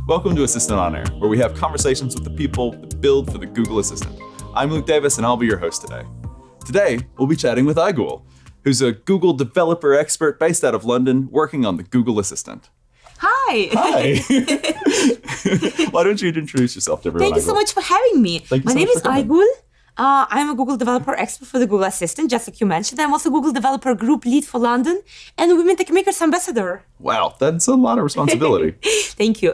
Welcome to Assistant On Air, where we have conversations with the people that build for the Google Assistant. I'm Luke Davis, and I'll be your host today. Today, we'll be chatting with Igul, who's a Google developer expert based out of London, working on the Google Assistant. Hi. Why don't you introduce yourself to everyone? Thank you so much for having me. My name is coming. Igul. I'm a Google developer expert for the Google Assistant, just like you mentioned. I'm also Google developer group lead for London and Women Tech Makers ambassador. Wow, that's a lot of responsibility. Thank you.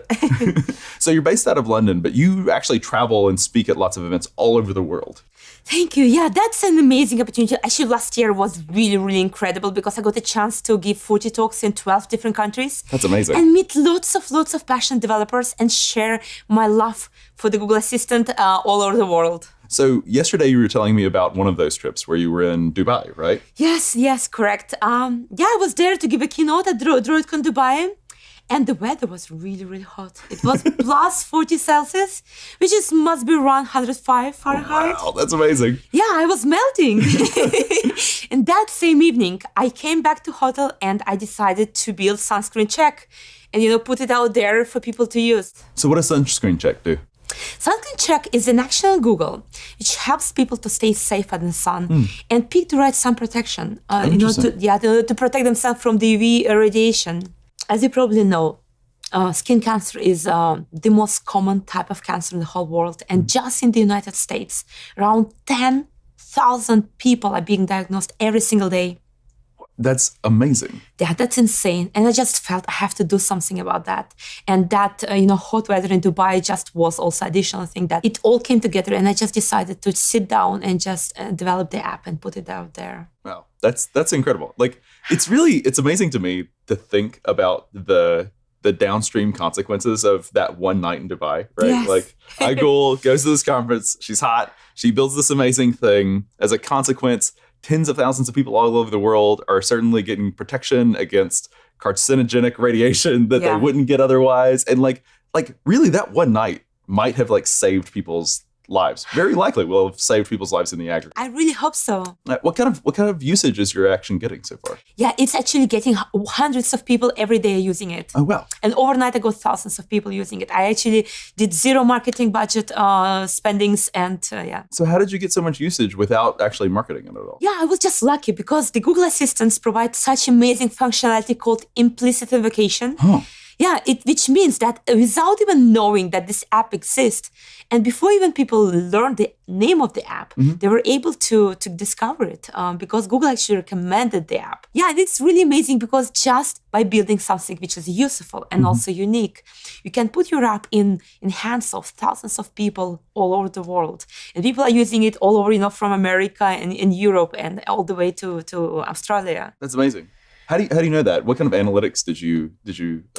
So you're based out of London, but you actually travel and speak at lots of events all over the world. Thank you. Yeah, that's an amazing opportunity. Actually, last year was really, really incredible because I got a chance to give 40 talks in 12 different countries. That's amazing. And meet lots of passionate developers and share my love for the Google Assistant all over the world. So yesterday you were telling me about one of those trips where you were in Dubai, right? Yes, correct. I was there to give a keynote at DroidCon Dubai. And the weather was really, really hot. It was plus 40 Celsius, which must be around 105 Fahrenheit. Wow, that's amazing. Yeah, I was melting. And that same evening, I came back to hotel and I decided to build sunscreen check and, put it out there for people to use. So what does sunscreen check do? Sunscreen check is an action on Google which helps people to stay safe in the sun and pick the right sun protection to protect themselves from the UV radiation. As you probably know, skin cancer is the most common type of cancer in the whole world. And just in the United States, around 10,000 people are being diagnosed every single day. That's amazing. Yeah, that's insane. And I just felt I have to do something about that. And that, hot weather in Dubai just was also additional thing that it all came together. And I just decided to sit down and just develop the app and put it out there. Wow, that's incredible. Like, it's amazing to me to think about the downstream consequences of that one night in Dubai, right? Yes. Like, Igul goes to this conference, she's hot, she builds this amazing thing. As a consequence, tens of thousands of people all over the world are certainly getting protection against carcinogenic radiation that they wouldn't get otherwise. And like really that one night might have saved people's lives. Very likely will have saved people's lives in the aggregate. I really hope so. What kind of usage is your action getting so far? Yeah, it's actually getting hundreds of people every day using it. Oh, wow. And overnight I got thousands of people using it. I actually did zero marketing budget spendings and So how did you get so much usage without actually marketing it at all? Yeah, I was just lucky because the Google Assistants provide such amazing functionality called implicit invocation. Huh. Yeah, which means that without even knowing that this app exists, and before even people learned the name of the app, they were able to discover it because Google actually recommended the app. Yeah, and it's really amazing because just by building something which is useful and also unique, you can put your app in hands of thousands of people all over the world. And people are using it all over, from America and in Europe and all the way to Australia. That's amazing. How do you know that? What kind of analytics did you?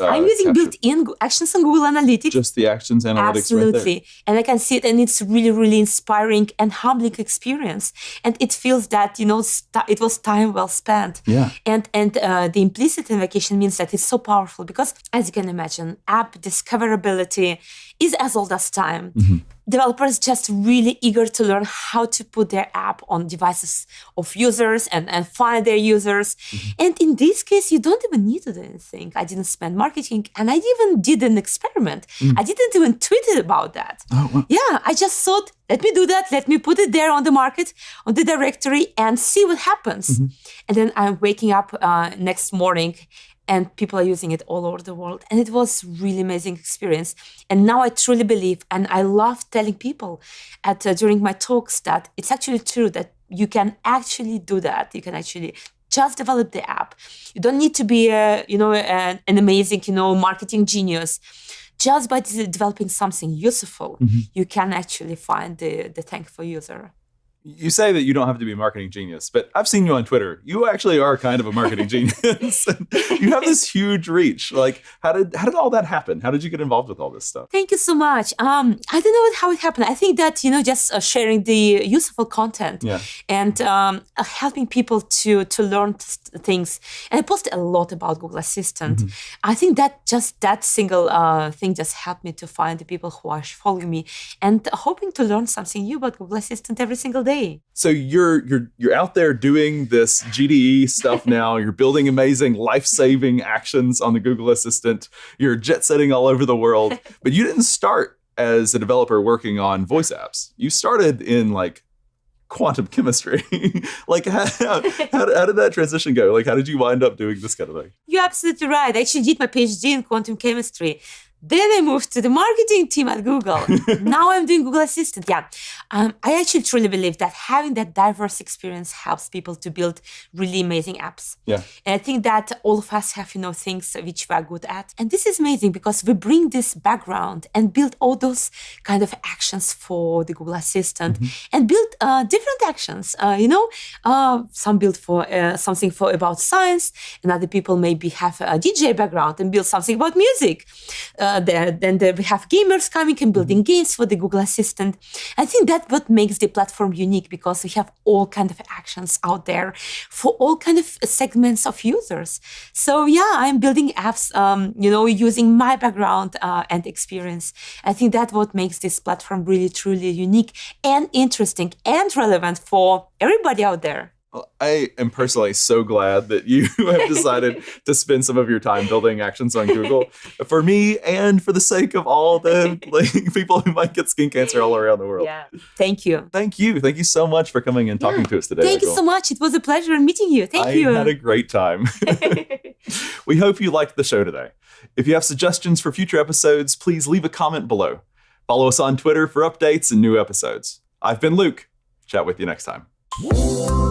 I'm using capture? built-in actions on Google Analytics. Just the actions analytics. Absolutely. Right there. And I can see it, and it's really, really inspiring and humbling experience. And it feels that it was time well spent. Yeah. And the implicit invocation means that it's so powerful because, as you can imagine, app discoverability is as old as time. Developers just really eager to learn how to put their app on devices of users and find their users. And in this case, you don't even need to do anything. I didn't spend marketing and I even did an experiment. I didn't even tweet about that. Oh, wow. Yeah, I just thought, let me do that. Let me put it there on the market, on the directory and see what happens. And then I'm waking up next morning and people are using it all over the world. And it was really amazing experience. And now I truly believe, and I love telling people during my talks that it's actually true that you can actually do that. You can actually just develop the app. You don't need to be an amazing, marketing genius. Just by developing something useful, you can actually find the thankful user. You say that you don't have to be a marketing genius, but I've seen you on Twitter. You actually are kind of a marketing genius. You have this huge reach. Like, how did all that happen? How did you get involved with all this stuff? Thank you so much. I don't know how it happened. I think that, just sharing the useful content and helping people to learn things. And I posted a lot about Google Assistant. I think that single thing just helped me to find the people who are following me and hoping to learn something new about Google Assistant every single day. say. So you're out there doing this GDE stuff now. You're building amazing life-saving actions on the Google Assistant. You're jet-setting all over the world. But you didn't start as a developer working on voice apps. You started in like quantum chemistry. Like how did that transition go? Like how did you wind up doing this kind of thing? You're absolutely right. I actually did my PhD in quantum chemistry. Then I moved to the marketing team at Google. Now I'm doing Google Assistant. Yeah, I actually truly believe that having that diverse experience helps people to build really amazing apps. Yeah. And I think that all of us have, things which we are good at. And this is amazing because we bring this background and build all those kind of actions for the Google Assistant and build different actions. Some build for something for about science, and other people maybe have a DJ background and build something about music. Then we have gamers coming and building games for the Google Assistant. I think that's what makes the platform unique because we have all kind of actions out there for all kind of segments of users. So yeah, I'm building apps, using my background and experience. I think that's what makes this platform really, truly unique and interesting and relevant for everybody out there. Well, I am personally so glad that you have decided to spend some of your time building actions on Google for me and for the sake of all the people who might get skin cancer all around the world. Yeah. Thank you. Thank you. Thank you so much for coming and talking to us today. Thank you so much. It was a pleasure meeting you. Thank you. I had a great time. We hope you liked the show today. If you have suggestions for future episodes, please leave a comment below. Follow us on Twitter for updates and new episodes. I've been Luke. Chat with you next time.